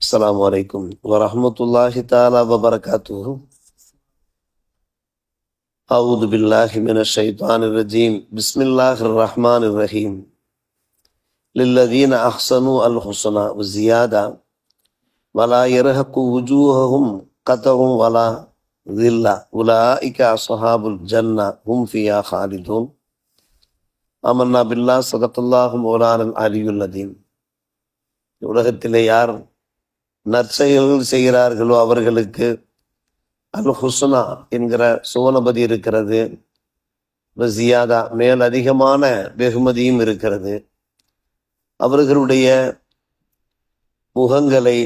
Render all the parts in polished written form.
السلام عليكم ورحمة الله تعالى وبركاته. أعوذ بالله من الشيطان الرجيم. بسم الله الرحمن الرحيم. للذين أحسنوا الحسنى وزيادة ولا يرهق وجوههم قتر ولا ذلة أولئك أصحاب الجنة هم فيها خالدون. آمنا بالله صدق الله مولانا العلي العظيم. உலகத்திலே யார் நற்செயல்கள் செய்கிறார்களோ அவர்களுக்கு அல் ஹுஸ்னா என்கிற சுவனபதி இருக்கிறது. ஜியாதா மேல் அதிகமான வெகுமதியும் இருக்கிறது. அவர்களுடைய முகங்களை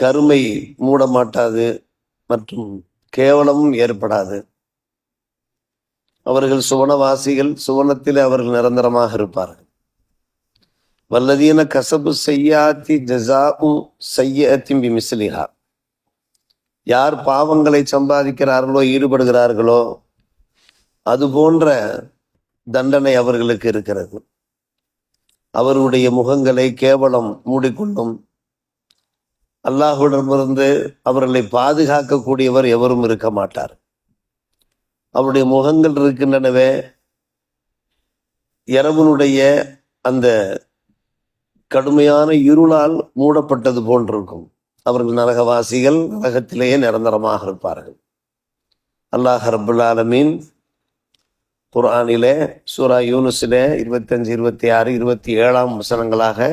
கருமை மூட மாட்டாது மற்றும் கேவலமும் ஏற்படாது. அவர்கள் சுவனவாசிகள், சுவனத்தில் அவர்கள் நிரந்தரமாக இருப்பார்கள். வல்லதீன கசபு செய்யாத்தி ஜஸாஉ சய்யத்தின் பிமிஸ்லிஹா. யார் பாவங்களை சம்பாதிக்கிறார்களோ, ஈடுபடுகிறார்களோ, அது போன்ற தண்டனை அவர்களுக்கு இருக்கிறது. அவருடைய முகங்களை கேவலம் மூடிக்கொள்ளும். அல்லாஹ்விடமிருந்து அவர்களை பாதுகாக்கக்கூடியவர் எவரும் இருக்க மாட்டார். அவருடைய முகங்கள் இருக்கின்றனவே, இரவனுடைய அந்த கடுமையான இருளால் மூடப்பட்டது போன்றிருக்கும். அவர்கள் நரகவாசிகள், நரகத்திலேயே நிரந்தரமாக இருப்பார்கள். அல்லாஹ் ரப்புல் ஆலமீன் குர்ஆனிலே சூரா யூனுஸிலே 25, 26, 27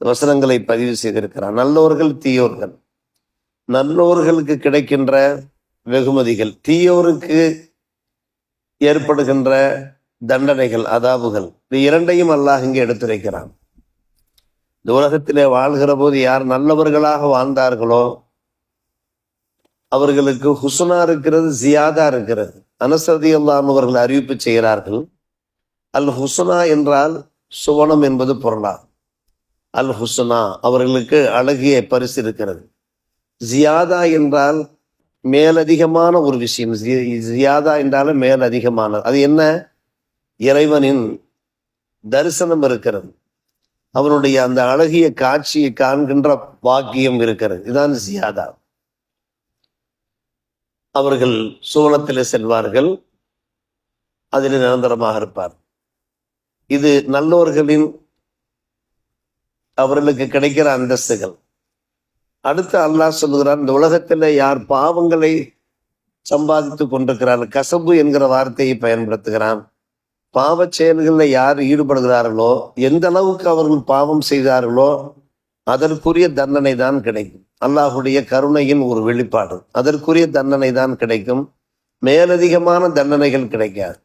வசனங்களை பதிவு செய்திருக்கிறார். நல்லோர்கள், தீயோர்கள். நல்லோர்களுக்கு கிடைக்கின்ற வெகுமதிகள், தீயோருக்கு ஏற்படுகின்ற தண்டனைகள், அதாபுகள், இது இரண்டையும் அல்லாஹ் இங்கே எடுத்துரைக்கிறான். இந்த உலகத்திலே வாழ்கிற போது யார் நல்லவர்களாக வாழ்ந்தார்களோ அவர்களுக்கு ஹுஸ்னா இருக்கிறது, ஜியாதா இருக்கிறது. அனஸ் ரலியல்லாஹு அவர்கள் அறிவிப்பு செய்கிறார்கள், அல் ஹுஸ்னா என்றால் சுவனம் என்பது பொருளாகும். அல் ஹுஸ்னா அவர்களுக்கு அழகிய பரிசு இருக்கிறது. ஜியாதா என்றால் மேலதிகமான ஒரு விஷயம். ஜியாதா என்றாலும் மேலதிகமானது. அது என்ன? இறைவனின் தரிசனம் இருக்கிறது. அவனுடைய அந்த அழகிய காட்சியை காண்கின்ற பாக்கியம் இருக்கிறது. இதுதான் ஜியாதா. அவர்கள் சுவனத்திலே செல்வார்கள், அதில் நிரந்தரமாக இருப்பார். இது நல்லோர்களின் அவர்களுக்கு கிடைக்கிற அந்தஸ்துகள். அடுத்து அல்லாஹ் சொல்லுகிறார், இந்த உலகத்தில் யார் பாவங்களை சம்பாதித்து கொண்டிருக்கிறார்கள், கசபு என்கிற வார்த்தையை பயன்படுத்துகிறான். பாவ செயல்களில் யார் ஈடுபடுகிறார்களோ, எந்த அளவுக்கு அவர்கள் பாவம் செய்தார்களோ அதற்குரிய தண்டனை தான் கிடைக்கும். அல்லாஹுடைய கருணையின் ஒரு வெளிப்பாடு. அதற்குரிய தண்டனை தான் கிடைக்கும். மேலதிகமான தண்டனைகள் கிடைக்காது.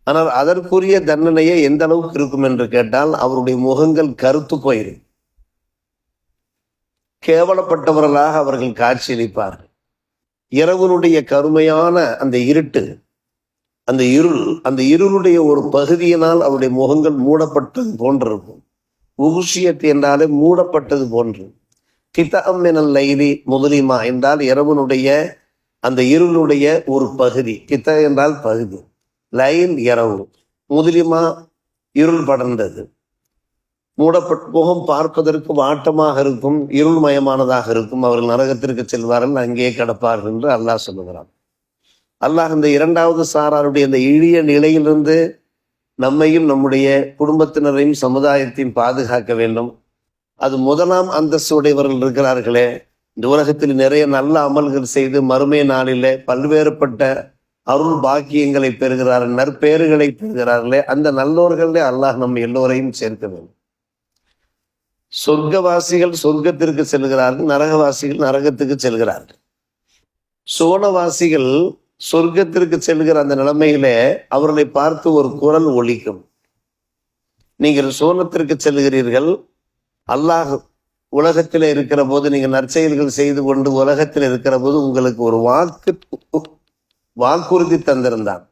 ஆனால் அதற்குரிய தண்டனையே எந்த அளவுக்கு இருக்கும் என்று கேட்டால், அவருடைய முகங்கள் கருத்து போயிடும். கேவலப்பட்டவர்களாக அவர்கள் காட்சியளிப்பார்கள். இரவனுடைய கருமையான அந்த இருட்டு, அந்த இருளுடைய ஒரு பகுதியினால் அவருடைய முகங்கள் மூடப்பட்டது போன்றிருக்கும். உகுஷியத் என்றாலே மூடப்பட்டது போன்று. கிதஅம் மினல் லைலி முதுலிமா என்றால் இரவனுடைய அந்த இருளுடைய ஒரு பகுதி. கித என்றால் பகுதி, லைல் இரவு, முதுலிமா இருள் படர்ந்தது. மூடப்பட்ட முகம் பார்ப்பதற்கு வாட்டமாக இருக்கும், இருள்மயமானதாக இருக்கும். அவர்கள் நரகத்திற்கு செல்வார்கள், அங்கே கிடப்பார்கள் என்று அல்லாஹ் சொல்லுகிறான். அல்லாஹ் இந்த இரண்டாவது சாராருடைய இந்த எளிய நிலையிலிருந்து நம்மையும் நம்முடைய குடும்பத்தினரையும் சமுதாயத்தையும் பாதுகாக்க வேண்டும். அது முதலாம் அந்தஸ்து உடையவர்கள் இருக்கிறார்களே, இந்த உலகத்தில் நிறைய நல்ல அமல்கள் செய்து மறுமை நாளிலே பல்வேறுபட்ட அருள் பாக்கியங்களை பெறுகிறார்கள், நற்பெயர்களை பெறுகிறார்களே, அந்த நல்லோர்களே அல்லாஹ் நம்ம எல்லோரையும் சேர்க்க வேண்டும். சொர்க்கவாசிகள் சொர்க்கத்திற்கு செல்கிறார்கள், நரகவாசிகள் நரகத்துக்கு செல்கிறார்கள். சுவனவாசிகள் சொர்க்கத்திற்கு செல்கிற அந்த நிலைமையிலே அவர்களை பார்த்து ஒரு குரல் ஒலிக்கும். நீங்கள் சுவனத்திற்கு செல்கிறீர்கள், அல்லாஹ் உலகத்தில் இருக்கிற போது நீங்கள் நற்செயல்கள் செய்து கொண்டு உலகத்தில் இருக்கிற போது உங்களுக்கு ஒரு வாக்குறுதி தந்திருந்தான்.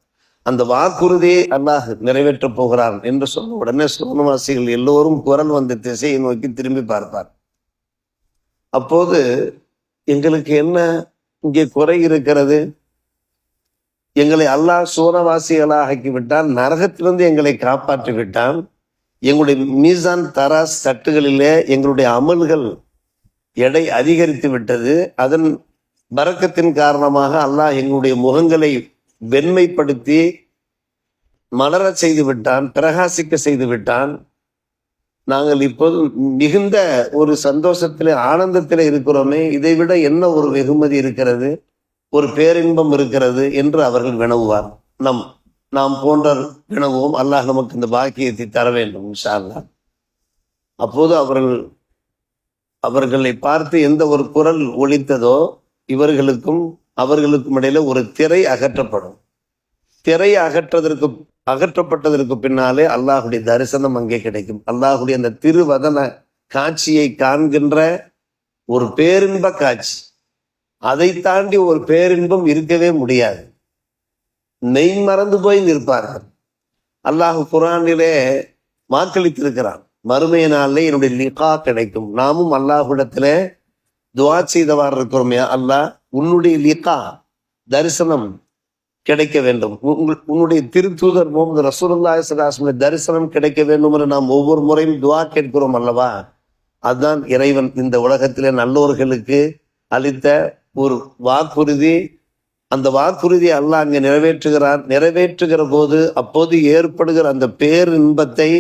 அந்த வாக்குறுதியை அல்லாஹ் நிறைவேற்றப் போகிறான் என்று சொன்ன உடனே சுவனவாசிகள் எல்லோரும் குரல் வந்த திசையை நோக்கி திரும்பி பார்ப்பார். அப்போது எங்களுக்கு என்ன இங்கே குறை இருக்கிறது? எங்களை அல்லாஹ் சுவனவாசிகளாக ஆக்கிவிட்டான், நரகத்திலிருந்து எங்களை காப்பாற்றி விட்டான். எங்களுடைய மீசான் தராஸ் தட்டுகளிலே எங்களுடைய அமல்கள் எடை அதிகரித்து விட்டது. அதன் பரக்கத்தின் காரணமாக அல்லாஹ் எங்களுடைய முகங்களை வெண்மைப்படுத்தி மலரச் செய்து விட்டான், பிரகாசிக்க செய்து விட்டான். நாங்கள் இப்போது மிகுந்த ஒரு சந்தோஷத்திலே ஆனந்தத்திலே இருக்கிறோமே, இதைவிட என்ன ஒரு வெகுமதி இருக்கிறது, ஒரு பேரின்பம் இருக்கிறது என்று அவர்கள் வினவுவார். நாம் போன்ற வினவுவோம். அல்லாஹ் நமக்கு இந்த பாக்கியத்தை தர வேண்டும் இன்ஷா அல்லாஹ். அப்போது அவர்களை பார்த்து எந்த ஒரு குரல் ஒலித்ததோ இவர்களுக்கும் அவர்களுக்கும் இடையில ஒரு திரை அகற்றப்படும். திரை அகற்றப்பட்டதற்கு பின்னாலே அல்லாஹுடைய தரிசனம் அங்கே கிடைக்கும். அல்லாஹுடைய அந்த திருவதன காட்சியை காண்கின்ற ஒரு பேரின்ப காட்சி, அதை தாண்டி ஒரு பேரின்பம் இருக்கவே முடியாது. மெய் மறந்து போய் நிற்பார்கள். அல்லாஹு குர்ஆனிலே வாக்களித்திருக்கிறான், மறுமை நாளிலே என்னுடைய லிகா கிடைக்கும். நாமும் அல்லாஹ்விடத்திலே துஆ செய்தவாறு இருக்கிறோமே, அல்லாஹ் உன்னுடைய லிகா தரிசனம் கிடைக்க வேண்டும், உன்னுடைய திருத்தூதர் முஹம்மது ரசூலுல்லாஹி ஸல்லல்லாஹு அலைஹி வஸல்லம் தரிசனம் கிடைக்க வேண்டும் என்று நாம் ஒவ்வொரு முறையும் துஆ கேட்கிறோம் அல்லவா? அதுதான் இறைவன் இந்த உலகத்திலே நல்லோர்களுக்கு அளித்த ஒரு வாக்குறுதி. அந்த வாக்குறுதியை அல்லாஹ் அங்கே நிறைவேற்றுகிற போது அப்போது ஏற்படுகிற அந்த பேரின்பத்தை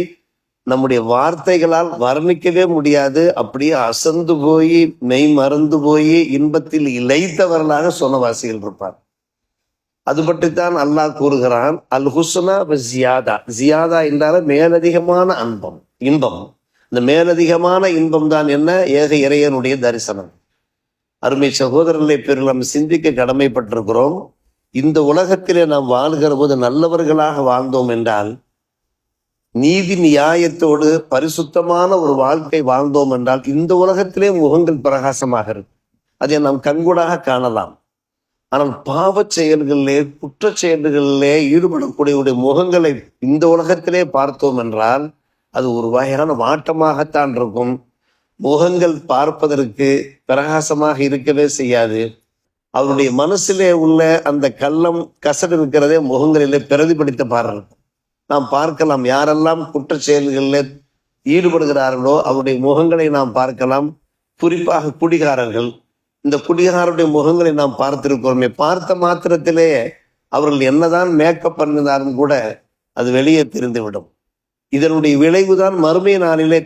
நம்முடைய வார்த்தைகளால் வர்ணிக்கவே முடியாது. அப்படியே அசந்து போய் மெய் மறந்து போய் இன்பத்தில் இளைத்தவர்களாக சொன்னவாசிகள் இருப்பார். அது பற்றித்தான் அல்லாஹ் கூறுகிறான், அல் ஹுஸ்னா ஜியாதா. ஜியாதா என்றால மேலதிகமான இன்பம். இந்த மேலதிகமான இன்பம் தான் என்ன? ஏக இறைவனுடைய தரிசனம். அருமை சகோதரர்களை பேரில் நாம் சிந்திக்க கடமைப்பட்டிருக்கிறோம். இந்த உலகத்திலே நாம் வாழ்கிற போது நல்லவர்களாக வாழ்ந்தோம் என்றால், நீதி நியாயத்தோடு பரிசுத்தமான ஒரு வாழ்க்கை வாழ்ந்தோம் என்றால் இந்த உலகத்திலே முகங்கள் பிரகாசமாக இருக்கும். அதை நாம் கண்கூடாக காணலாம். ஆனால் பாவச் செயல்களிலே குற்ற செயல்களிலே ஈடுபடக்கூடிய முகங்களை இந்த உலகத்திலே பார்த்தோம் என்றால் அது ஒரு வகையான வாட்டமாகத்தான் இருக்கும். முகங்கள் பார்ப்பதற்கு பிரகாசமாக இருக்கவே செய்யாது. அவருடைய மனசிலே உள்ள அந்த கள்ளம் கசடு இருக்கிறதே முகங்களிலே பிரதிபலித்த பாருங்கள். நாம் பார்க்கலாம், யாரெல்லாம் குற்ற செயல்களில் ஈடுபடுகிறார்களோ அவருடைய முகங்களை நாம் பார்க்கலாம். குறிப்பாக குடிகாரர்கள், இந்த குடிகாரருடைய முகங்களை நாம் பார்த்திருக்கிறோமே, பார்த்த மாத்திரத்திலே அவர்கள் என்னதான் மேக்கப் பண்ணினாலும் கூட அது வெளியே தெரிந்துவிடும். இதனுடைய விளைவுதான் மறுமை நாளிலே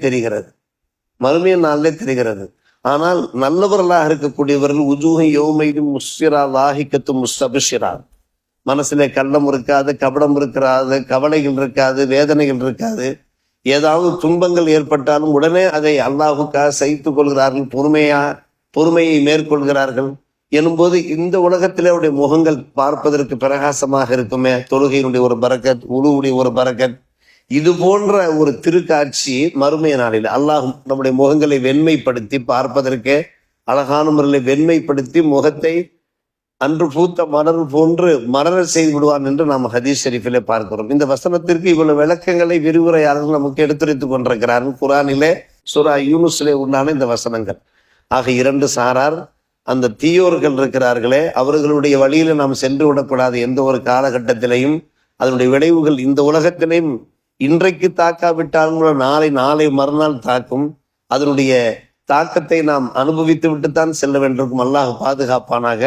தெரிகிறது. ஆனால் நல்லவர்களாக இருக்கக்கூடியவர்கள் உஜூஹி யௌமைதும் முஸ்ஃபிரா லாஹிகத்தும் முஸ்தபிஷிரா, மனசிலே கள்ளம் இருக்காது, கபடம் இருக்காது, கவலைகள் இருக்காது, வேதனைகள் இருக்காது. ஏதாவது துன்பங்கள் ஏற்பட்டாலும் உடனே அதை அல்லாஹுக்காக சகித்துக் கொள்கிறார்கள், பொறுமையை மேற்கொள்கிறார்கள் எனும்போது இந்த உலகத்திலே அவருடைய முகங்கள் பார்ப்பதற்கு பிரகாசமாக இருக்குமே. தொழுகையினுடைய ஒரு பரக்கத், உழுவுடைய ஒரு பரக்கத், இது போன்ற ஒரு திருக்காட்சி மறுமை நாளில் அல்லாஹ் நம்முடைய முகங்களை வெண்மைப்படுத்தி பார்ப்பதற்கு அழகான முறையில் வெண்மைப்படுத்தி முகத்தை அன்று பூத்த மலர் போன்று மலர செய்து விடுவான் என்று நாம் ஹதீஸ் ஷரீஃபிலே பார்க்கிறோம். இந்த வசனத்திற்கு இவ்வளவு விளக்கங்களை விரிவுரையாளர்கள் நமக்கு எடுத்துரைத்துக் கொண்டிருக்கிறார்கள். குர்ஆனிலே சூரா யூனுஸ்லே உண்டான இந்த வசனங்கள். ஆக இரண்டு சாரார், அந்த தீயோர்கள் இருக்கிறார்களே, அவர்களுடைய வழியில நாம் சென்று விடக்கூடாது எந்த ஒரு காலகட்டத்திலையும். அதனுடைய விளைவுகள் இந்த உலகத்திலையும் இன்றைக்கு தாக்காவிட்டாலும் நாளை மறுநாள் தாக்கும். அதனுடைய தாக்கத்தை நாம் அனுபவித்து விட்டுத்தான் செல்ல வேண்டியிருக்கும். அல்லாஹ் பாதுகாப்பானாக.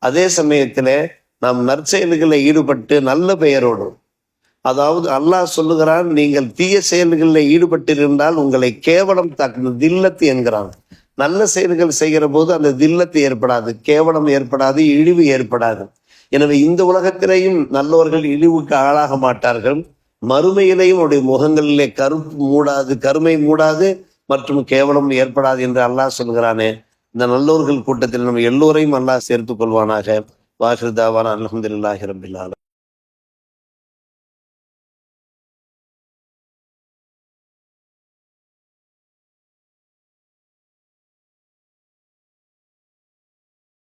அதே சமயத்திலே நாம் நற்செயல்களில் ஈடுபட்டு நல்ல பெயரோடு, அதாவது அல்லாஹ் சொல்லுகிறான், நீங்கள் தீய செயல்களில் ஈடுபட்டிருந்தால் உங்களை கேவலம் தாக்கு தில்லத்து என்கிறான். நல்ல செயல்கள் செய்கிற போது அந்த தில்லத்து ஏற்படாது, கேவலம் ஏற்படாது, இழிவு ஏற்படாது. எனவே இந்த உலகத்திலேயும் நல்லவர்கள் இழிவுக்கு ஆளாக மாட்டார்கள். மறுமையிலேயும் அவருடைய முகங்களிலே கருமை மூடாது மற்றும் கேவலம் ஏற்படாது என்று அல்லாஹ் சொல்கிறானே. இந்த நல்லோர்கள் கூட்டத்தில் நம்ம எல்லோரையும் அல்லாஹ் சேர்த்துக் கொள்வானாக. வாஹிர் தாவானா அல்ஹம்துலில்லாஹி ரப்பில் ஆலமீன்.